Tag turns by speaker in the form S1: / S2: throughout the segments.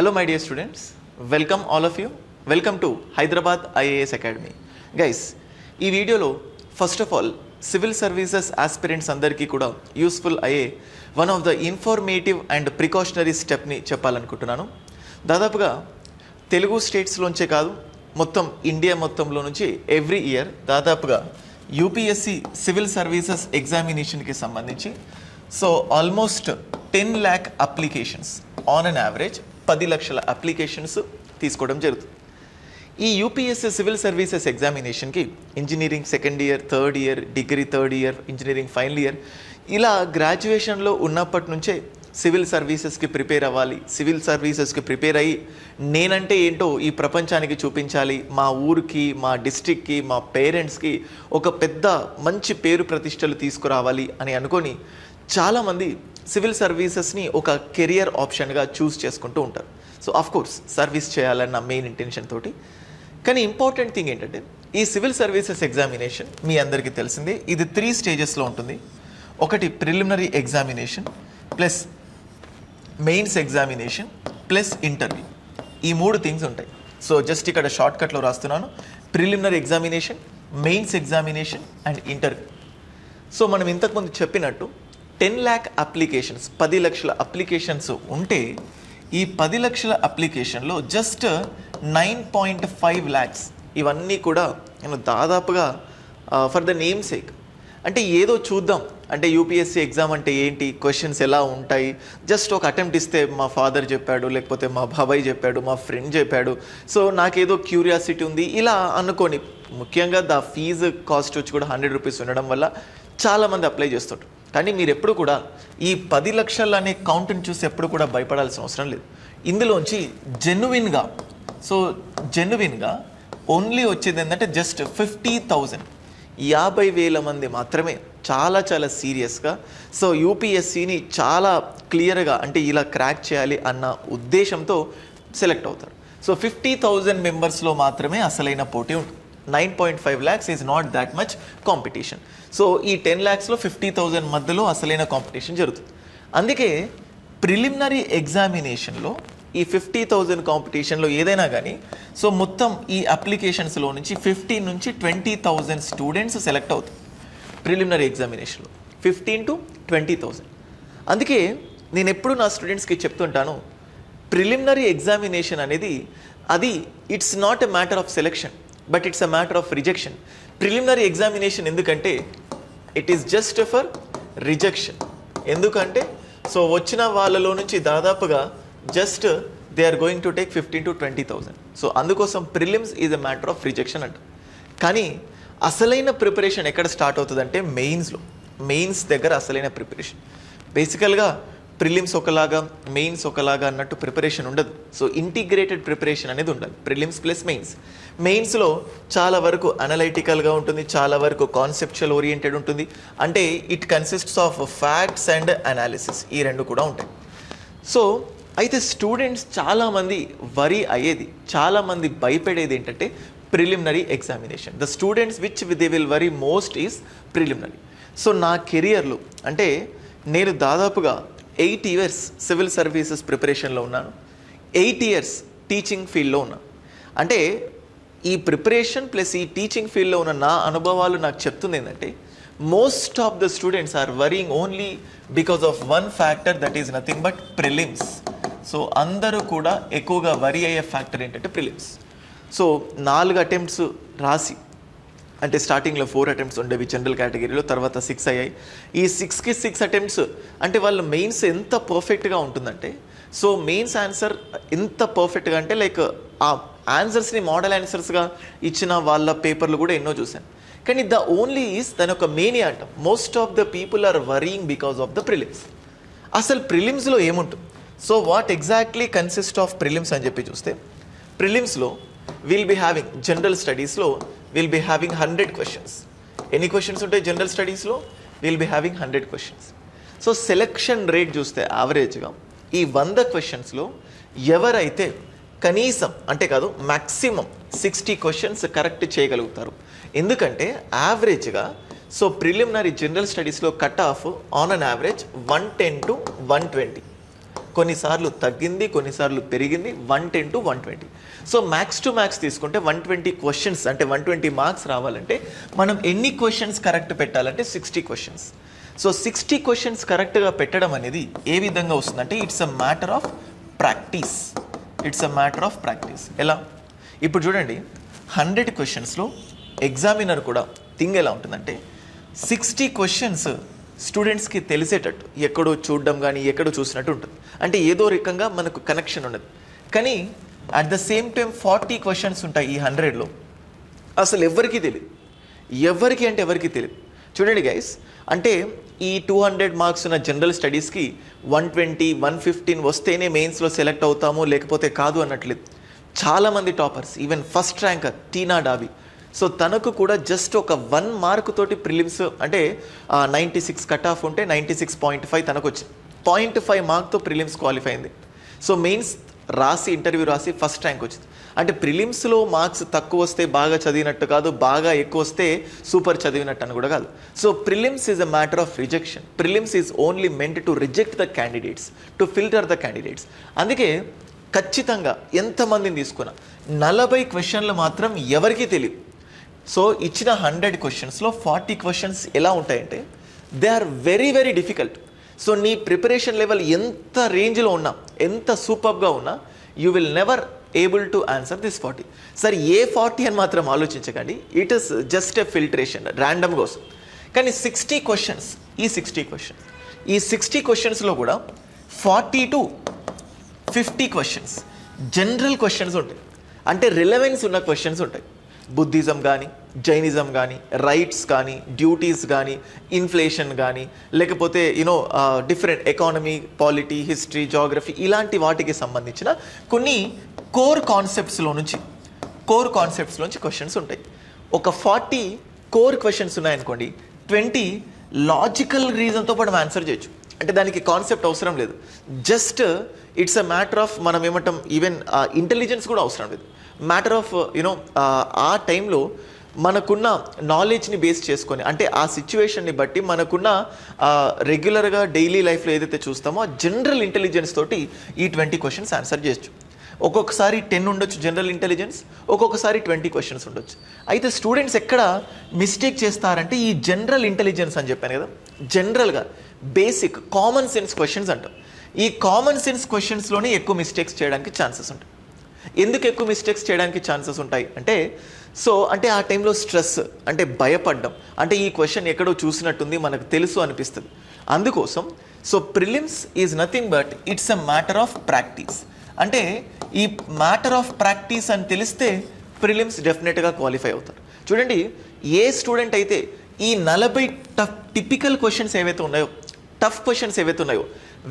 S1: Hello my dear students, welcome all of you. Welcome to Hyderabad IAS Academy. Guys, ఈ వీడియోలో first of all civil services aspirants అందరికీ కూడా useful అయ్యే one of the informative and precautionary స్టెప్ని చెప్పాలనుకుంటున్నాను. దాదాపుగా తెలుగు స్టేట్స్లోంచే కాదు, మొత్తం ఇండియా మొత్తంలో నుంచి ఎవ్రీ ఇయర్ దాదాపుగా యూపీఎస్సి సివిల్ సర్వీసెస్ ఎగ్జామినేషన్కి సంబంధించి almost 10 lakh applications on an average 10 లక్షల అప్లికేషన్స్ తీసుకోవడం జరుగుతుంది. ఈ యూపీఎస్సీ సివిల్ సర్వీసెస్ ఎగ్జామినేషన్కి engineering second year, third year, degree third year, engineering final year ఇలా గ్రాడ్యుయేషన్లో ఉన్నప్పటి నుంచే సివిల్ సర్వీసెస్కి ప్రిపేర్ అవ్వాలి. సివిల్ సర్వీసెస్కి ప్రిపేర్ అయ్యి నేనంటే ఏంటో ఈ ప్రపంచానికి చూపించాలి, మా ఊరికి, మా డిస్ట్రిక్ట్కి, మా పేరెంట్స్కి ఒక పెద్ద మంచి పేరు ప్రతిష్టలు తీసుకురావాలి అని అనుకొని చాలామంది సివిల్ సర్వీసెస్ని ఒక కెరియర్ ఆప్షన్గా చూస్ చేసుకుంటూ ఉంటారు. సో ఆఫ్ కోర్స్ సర్వీస్ చేయాలన్న మెయిన్ ఇంటెన్షన్ తోటి. కానీ ఇంపార్టెంట్ థింగ్ ఏంటంటే ఈ సివిల్ సర్వీసెస్ ఎగ్జామినేషన్ మీ అందరికీ తెలిసిందే, ఇది 3 స్టేజెస్లో ఉంటుంది. ఒకటి preliminary examination plus mains examination plus interview, ఈ 3 థింగ్స్ ఉంటాయి. సో జస్ట్ ఇక్కడ షార్ట్కట్లో రాస్తున్నాను, preliminary examination, mains examination and interview. So మనం ఇంతకుముందు చెప్పినట్టు 10 lakh అప్లికేషన్స్, 10 లక్షల అప్లికేషన్స్ ఉంటే ఈ 10 లక్షల అప్లికేషన్లో జస్ట్ 9.5 lakhs ఇవన్నీ కూడా నేను దాదాపుగా ఫర్ ద నేమ్ సేక్ అంటే ఏదో చూద్దాం, అంటే యూపీఎస్సీ ఎగ్జామ్ అంటే ఏంటి, క్వశ్చన్స్ ఎలా ఉంటాయి, జస్ట్ ఒక అటెంప్ట్ ఇస్తే మా ఫాదర్ చెప్పాడు, లేకపోతే మా బాబాయ్ చెప్పాడు, మా ఫ్రెండ్ చెప్పాడు, సో నాకేదో క్యూరియాసిటీ ఉంది ఇలా అనుకోని. ముఖ్యంగా ద ఫీజు కాస్ట్ వచ్చి కూడా 100 రూపీస్ ఉండడం వల్ల చాలామంది అప్లై చేస్తుంటారు. కానీ మీరు ఎప్పుడు కూడా ఈ 10 లక్షలు అనే కౌంట్ని చూసి ఎప్పుడు కూడా భయపడాల్సిన అవసరం లేదు. ఇందులోంచి జెన్యున్గా ఓన్లీ వచ్చేది ఏంటంటే జస్ట్ 50,000, 50,000 మంది మాత్రమే చాలా సీరియస్గా సో యూపీఎస్సీని చాలా క్లియర్గా అంటే ఇలా క్రాక్ చేయాలి అన్న ఉద్దేశంతో సెలెక్ట్ అవుతారు. సో 50,000 మెంబర్స్లో మాత్రమే అసలైన పోటీ ఉంటుంది. 9.5 lakhs is not that much competition. So ఈ 10 lakhsలో 50,000 మధ్యలో అసలైన కాంపిటీషన్ జరుగుతుంది. అందుకే ప్రిలిమినరీ ఎగ్జామినేషన్లో ఈ 50,000 కాంపిటీషన్లో ఏదైనా కానీ సో మొత్తం ఈ అప్లికేషన్స్లో నుంచి 15 నుంచి 20,000 స్టూడెంట్స్ సెలెక్ట్ అవుతారు ప్రిలిమినరీ ఎగ్జామినేషన్లో, 15 to 20,000. అందుకే నేను ఎప్పుడు నా స్టూడెంట్స్కి చెప్తుంటాను, ప్రిలిమినరీ ఎగ్జామినేషన్ అనేది అది it's not a matter of selection but it's a matter of rejection. Preliminary examination ఎందుకంటే it is just for rejection. ఎందుకంటే సో వచ్చిన వాళ్ళలో నుంచి దాదాపుగా just they are going to take 15 to 20,000. So అందుకోసం prelims is a matter of rejection అంట. కానీ అసలైన ప్రిపరేషన్ ఎక్కడ స్టార్ట్ అవుతుందంటే మెయిన్స్లో. మెయిన్స్ దగ్గర అసలైన ప్రిపరేషన్. బేసికల్గా ప్రిలిమ్స్ ఒకలాగా, మెయిన్స్ ఒకలాగా అన్నట్టు ప్రిపరేషన్ ఉండదు. సో ఇంటిగ్రేటెడ్ ప్రిపరేషన్ అనేది ఉండాలి, ప్రిలిమ్స్ ప్లస్ మెయిన్స్. మెయిన్స్లో చాలా వరకు అనలైటికల్గా ఉంటుంది, చాలా వరకు కాన్సెప్చువల్ ఓరియంటెడ్ ఉంటుంది. అంటే it consists of facts and analysis, ఈ 2 కూడా ఉంటాయి. సో అయితే స్టూడెంట్స్ చాలామంది వరీ అయ్యేది, చాలామంది భయపడేది ఏంటంటే preliminary examination. The students which they will worry most is preliminary. So నా కెరియర్లో అంటే నేను దాదాపుగా 8 years సివిల్ సర్వీసెస్ ప్రిపరేషన్లో ఉన్నాను, 8 years టీచింగ్ ఫీల్డ్లో ఉన్నాను. అంటే ఈ ప్రిపరేషన్ ప్లస్ ఈ టీచింగ్ ఫీల్డ్లో ఉన్న నా అనుభవాలు నాకు చెప్తుంది ఏంటంటే most of the students are worrying only because of one factor, that is nothing but prelims. So అందరూ కూడా ఎక్కువగా వరీ అయ్యే ఫ్యాక్టర్ ఏంటంటే ప్రిలిమ్స్. సో 4 attempts రాసి, అంటే స్టార్టింగ్లో 4 attempts ఉండేవి జనరల్ కేటగిరీలో, తర్వాత 6 అయ్యాయి. ఈ 6కి 6 attempts అంటే వాళ్ళ మెయిన్స్ ఎంత పర్ఫెక్ట్గా ఉంటుందంటే సో మెయిన్స్ ఆన్సర్ ఎంత పర్ఫెక్ట్గా అంటే లైక్ ఆ ఆన్సర్స్ని మోడల్ ఆన్సర్స్గా ఇచ్చిన వాళ్ళ పేపర్లు కూడా ఎన్నో చూశాను. కానీ ద ఓన్లీ ఈజ్ దాని ఒక మెయిన్ అంటాం, most of the people are worrying because of the prelims. అసలు ప్రిలిమ్స్లో ఏముంటుంది, so what exactly consist of prelims అని చెప్పి చూస్తే, ప్రిలిమ్స్లో విల్ బి హ్యావింగ్ జనరల్ స్టడీస్లో విల్ బి హ్యావింగ్ 100 questions. ఎన్ని క్వశ్చన్స్ ఉంటాయి జనరల్ స్టడీస్లో? Will be having 100 questions. So selection rate చూస్తే యావరేజ్గా ఈ 100 questionsలో ఎవరైతే కనీసం అంటే కాదు మ్యాక్సిమం 60 questions కరెక్ట్ చేయగలుగుతారు. ఎందుకంటే యావరేజ్గా సో ప్రిలిమినరీ జనరల్ స్టడీస్లో cut off on an average 110 to 120. కొన్నిసార్లు తగ్గింది, కొన్నిసార్లు పెరిగింది 110 to 120. So max to max తీసుకుంటే 120 క్వశ్చన్స్ అంటే 120 మార్క్స్ రావాలంటే మనం ఎన్ని క్వశ్చన్స్ కరెక్ట్ పెట్టాలంటే 60 క్వశ్చన్స్. సో 60 క్వశ్చన్స్ కరెక్ట్గా పెట్టడం అనేది ఏ విధంగా వస్తుందంటే it's a matter of practice. ఎలా ఇప్పుడు చూడండి 100 క్వశ్చన్స్లో ఎగ్జామినర్ కూడా థింగ్ ఎలా ఉంటుందంటే 60 క్వశ్చన్స్ స్టూడెంట్స్కి తెలిసేటట్టు ఎక్కడో చూడడం కానీ ఎక్కడో చూసినట్టు ఉంటుంది. అంటే ఏదో రకంగా మనకు కనెక్షన్ ఉండదు. కానీ at the same time 40 questions ఉంటాయి ఈ 100లో, అసలు ఎవరికి తెలియదు. ఎవరికి తెలియదు. చూడండి గైస్, అంటే ఈ 200 మార్క్స్ ఉన్న జనరల్ స్టడీస్కి 120, 115 వస్తేనే మెయిన్స్లో సెలెక్ట్ అవుతాము, లేకపోతే కాదు అన్నట్లేదు. చాలామంది టాపర్స్, ఈవెన్ ఫస్ట్ ర్యాంకర్ టీనా డాబీ, సో తనకు కూడా జస్ట్ ఒక 1 మార్క్ తోటి ప్రిలిమ్స్ అంటే 96 కట్ ఆఫ్ ఉంటే 96.5 తనకు వచ్చింది. 0.5 మార్క్తో ప్రిలిమ్స్ క్వాలిఫై అయింది. సో మెయిన్స్ రాసి ఇంటర్వ్యూ రాసి ఫస్ట్ ర్యాంక్ వచ్చింది. అంటే ప్రిలిమ్స్లో మార్క్స్ తక్కువ వస్తే బాగా చదివినట్టు కాదు, బాగా ఎక్కువ వస్తే సూపర్ చదివినట్టు అని కూడా కాదు. So prelims is a matter of rejection. Prelims is only meant to reject the candidates, to filter the candidates. అందుకే ఖచ్చితంగా ఎంతమందిని తీసుకున్నా 40 క్వశ్చన్లు మాత్రం ఎవరికీ తెలియదు. సో ఇచ్చిన 100 క్వశ్చన్స్లో 40 క్వశ్చన్స్ ఎలా ఉంటాయంటే they are very very difficult. So నీ ప్రిపరేషన్ లెవెల్ ఎంత రేంజ్లో ఉన్నా, ఎంత సూపర్గా ఉన్నా, you will never able to answer this 40. సరే ఏ 40 అని మాత్రం ఆలోచించకండి, it is just a filtration, ర్యాండమ్గా వస్తుంది. కానీ 60 క్వశ్చన్స్, ఈ 60 క్వశ్చన్స్లో కూడా 40 to 50 క్వశ్చన్స్ జనరల్ క్వశ్చన్స్ ఉంటాయి. అంటే రిలవెన్స్ ఉన్న క్వశ్చన్స్ ఉంటాయి. బుద్ధిజం కానీ, జైనిజం కానీ, రైట్స్ కానీ, డ్యూటీస్ కానీ, ఇన్ఫ్లేషన్ కానీ, లేకపోతే different economy, polity, history, geography, ఇలాంటి వాటికి సంబంధించిన కొన్ని కోర్ కాన్సెప్ట్స్లో నుంచి క్వశ్చన్స్ ఉంటాయి. ఒక 40 కోర్ క్వశ్చన్స్ ఉన్నాయనుకోండి, 20 లాజికల్ రీజన్తో పాటు ఆన్సర్ చేయొచ్చు. అంటే దానికి కాన్సెప్ట్ అవసరం లేదు, just it's a matter of మనం ఏమంటాం, ఈవెన్ ఇంటెలిజెన్స్ కూడా అవసరం లేదు. మ్యాటర్ ఆఫ్ ఆ టైంలో మనకున్న నాలెడ్జ్ని బేస్ చేసుకొని, అంటే ఆ సిచ్యువేషన్ని బట్టి మనకున్న రెగ్యులర్గా డైలీ లైఫ్లో ఏదైతే చూస్తామో ఆ జనరల్ ఇంటెలిజెన్స్ తోటి ఈ 20 క్వశ్చన్స్ ఆన్సర్ చేయొచ్చు. ఒక్కొక్కసారి 10 ఉండొచ్చు జనరల్ ఇంటెలిజెన్స్, ఒక్కొక్కసారి 20 క్వశ్చన్స్ ఉండొచ్చు. అయితే స్టూడెంట్స్ ఎక్కడ మిస్టేక్ చేస్తారంటే ఈ జనరల్ ఇంటెలిజెన్స్ అని చెప్పాను కదా, జనరల్గా బేసిక్ కామన్ సెన్స్ క్వశ్చన్స్ అంటాం. ఈ కామన్ సెన్స్ క్వశ్చన్స్లోనే ఎక్కువ మిస్టేక్స్ చేయడానికి ఛాన్సెస్ ఉంటాయి. ఎందుకు ఎక్కువ మిస్టేక్స్ చేయడానికి ఛాన్సెస్ ఉంటాయి అంటే, అంటే ఆ టైంలో స్ట్రెస్, అంటే భయపడ్డం, అంటే ఈ క్వశ్చన్ ఎక్కడో చూసినట్టుంది, మనకు తెలుసు అనిపిస్తుంది. అందుకోసం prelims is nothing but it's a matter of practice. అంటే ఈ మ్యాటర్ ఆఫ్ ప్రాక్టీస్ అని తెలిస్తే ప్రిలిమ్స్ డెఫినెట్గా క్వాలిఫై అవుతారు. చూడండి, ఏ స్టూడెంట్ అయితే ఈ 40 టిపికల్ క్వశ్చన్స్ ఏవైతే ఉన్నాయో, టఫ్ క్వశ్చన్స్ ఏవైతే ఉన్నాయో,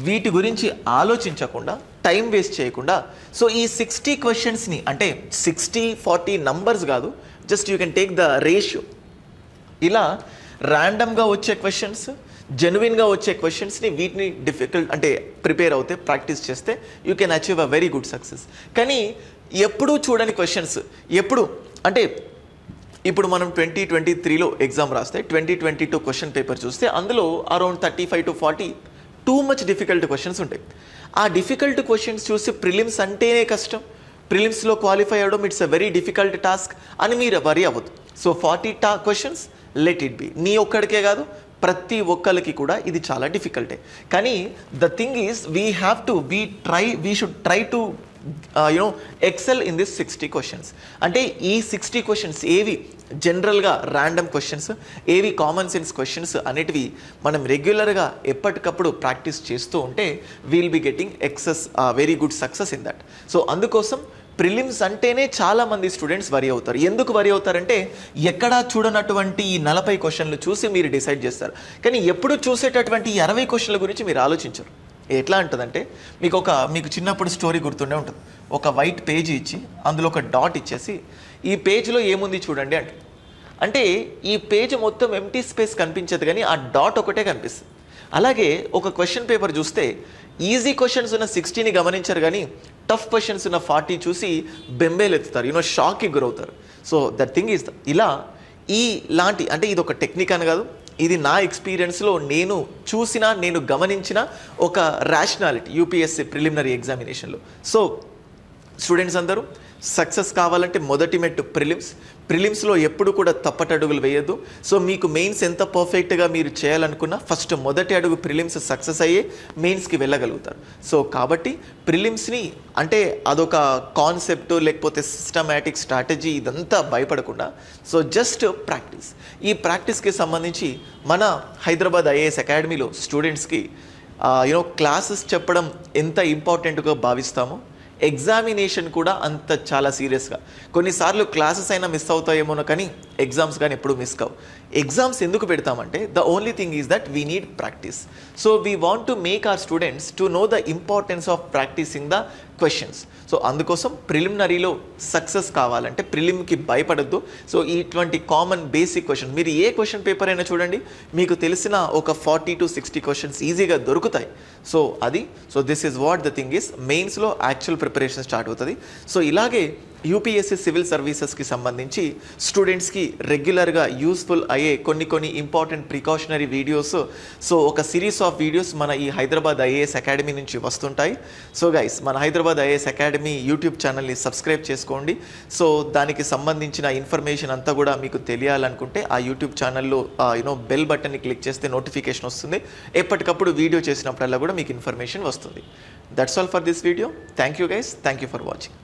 S1: వీటి గురించి ఆలోచించకుండా, టైం వేస్ట్ చేయకుండా, సో ఈ 60 క్వశ్చన్స్ని, అంటే 60-40 నంబర్స్ కాదు, just you can take the ratio. ఇలా ర్యాండమ్గా వచ్చే క్వశ్చన్స్, జెన్యున్గా వచ్చే క్వశ్చన్స్ని, వీటిని డిఫికల్ట్ అంటే ప్రిపేర్ అవుతే, ప్రాక్టీస్ చేస్తే you can achieve a very good success. కానీ ఎప్పుడూ చూడని క్వశ్చన్స్, అంటే ఇప్పుడు మనం 2023లో ఎగ్జామ్ రాస్తే 2022 క్వశ్చన్ పేపర్ చూస్తే అందులో around 35 to 40 too much difficult questions ఉంటాయి. ఆ డిఫికల్ట్ క్వశ్చన్స్ చూసి ప్రిలిమ్స్ అంటేనే కష్టం, ప్రిలిమ్స్లో క్వాలిఫై అవ్వడం it's a very difficult task అని మీరు వరీ అవ్వద్దు. So 40 questions let it be. నీ ఒక్కడికే కాదు, ప్రతి ఒక్కరికి కూడా ఇది చాలా డిఫికల్టే. కానీ the thing is we should try to excel in this 60 questions. అంటే ఈ 60 క్వశ్చన్స్ ఏవి జనరల్గా ర్యాండమ్ క్వశ్చన్స్, ఏవి కామన్ సెన్స్ క్వశ్చన్స్ అనేటివి మనం రెగ్యులర్గా ఎప్పటికప్పుడు ప్రాక్టీస్ చేస్తూ ఉంటే will be getting very good success in that. So అందుకోసం ప్రిలిమ్స్ అంటేనే చాలామంది స్టూడెంట్స్ వరి అవుతారు. ఎందుకు వరి అవుతారంటే ఎక్కడా చూడనటువంటి ఈ 40 క్వశ్చన్లు చూసి మీరు డిసైడ్ చేస్తారు. కానీ ఎప్పుడు చూసేటటువంటి ఈ 60 క్వశ్చన్ల గురించి మీరు ఆలోచించరు. ఎట్లా ఉంటుందంటే మీకు చిన్నప్పుడు స్టోరీ గుర్తుండే ఉంటుంది. ఒక వైట్ పేజీ ఇచ్చి అందులో ఒక డాట్ ఇచ్చేసి ఈ పేజ్లో ఏముంది చూడండి అంటే ఈ పేజ్ మొత్తం ఎంటీ స్పేస్ కనిపించదు, కానీ ఆ డాట్ ఒకటే కనిపిస్తుంది. అలాగే ఒక క్వశ్చన్ పేపర్ చూస్తే ఈజీ క్వశ్చన్స్ ఉన్న 60ని గమనించారు, కానీ టఫ్ క్వశ్చన్స్ ఉన్న 40 చూసి బెంబేలు ఎత్తుతారు, షాక్కి గురవుతారు. సో దట్ థింగ్ ఈజ్ ఇలాంటి అంటే ఇది ఒక టెక్నిక్ అని కాదు, ఇది నా ఎక్స్పీరియన్స్లో నేను చూసిన, నేను గమనించిన ఒక రేషనాలిటీ యూపీఎస్సీ ప్రిలిమినరీ ఎగ్జామినేషన్లో. సో స్టూడెంట్స్ అందరూ సక్సెస్ కావాలంటే మొదటి మెట్టు ప్రిలిమ్స్లో ఎప్పుడు కూడా తప్పటడుగులు వేయద్దు. సో మీకు మెయిన్స్ ఎంత పర్ఫెక్ట్గా మీరు చేయాలనుకున్నా ఫస్ట్ మొదటి అడుగు ప్రిలిమ్స్ సక్సెస్ అయ్యే మెయిన్స్కి వెళ్ళగలుగుతారు. సో కాబట్టి ప్రిలిమ్స్ని అంటే అదొక కాన్సెప్ట్ లేకపోతే సిస్టమాటిక్ స్ట్రాటజీ ఇదంతా భయపడకుండా సో జస్ట్ ప్రాక్టీస్. ఈ ప్రాక్టీస్కి సంబంధించి మన హైదరాబాద్ ఐఏఎస్ అకాడమీలో స్టూడెంట్స్కి క్లాసెస్ చెప్పడం ఎంత ఇంపార్టెంట్గా భావిస్తామో ఎగ్జామినేషన్ కూడా అంత చాలా సీరియస్గా. కొన్నిసార్లు క్లాసెస్ అయినా మిస్ అవుతాయేమో కానీ ఎగ్జామ్స్ కానీ ఎప్పుడు మిస్ కావు. ఎగ్జామ్స్ ఎందుకు పెడతామంటే the only thing is that we need practice. So we want to make our students to know the importance of practising the questions. So అందుకోసం ప్రిలిమినరీలో సక్సెస్ కావాలంటే ప్రిలిమ్కి భయపడద్దు. సో ఇటువంటి కామన్ బేసిక్ క్వశ్చన్ మీరు ఏ question paper అయినా చూడండి, మీకు తెలిసిన ఒక 40 to 60 క్వశ్చన్స్ ఈజీగా దొరుకుతాయి. So this is what the thing is. మెయిన్స్లో యాక్చువల్ ప్రిపరేషన్ స్టార్ట్ అవుతుంది. సో ఇలాగే యూపీఎస్సీ సివిల్ సర్వీసెస్కి సంబంధించి స్టూడెంట్స్కి రెగ్యులర్గా యూస్ఫుల్ అయ్యే కొన్ని ఇంపార్టెంట్ ప్రికాషనరీ వీడియోస్, సో ఒక సిరీస్ ఆఫ్ వీడియోస్ మన ఈ హైదరాబాద్ ఐఏఎస్ అకాడమీ నుంచి వస్తుంటాయి. సో గైస్, మన హైదరాబాద్ ఐఏఎస్ అకాడమీ యూట్యూబ్ ఛానల్ని సబ్స్క్రైబ్ చేసుకోండి. సో దానికి సంబంధించిన ఇన్ఫర్మేషన్ అంతా కూడా మీకు తెలియాలనుకుంటే ఆ యూట్యూబ్ ఛానల్లో బెల్ బటన్ని క్లిక్ చేస్తే నోటిఫికేషన్ వస్తుంది. ఎప్పటికప్పుడు వీడియో చేసినప్పుడల్లా కూడా మీకు ఇన్ఫర్మేషన్ వస్తుంది. That's all for this video. Thank you guys. Thank you for watching.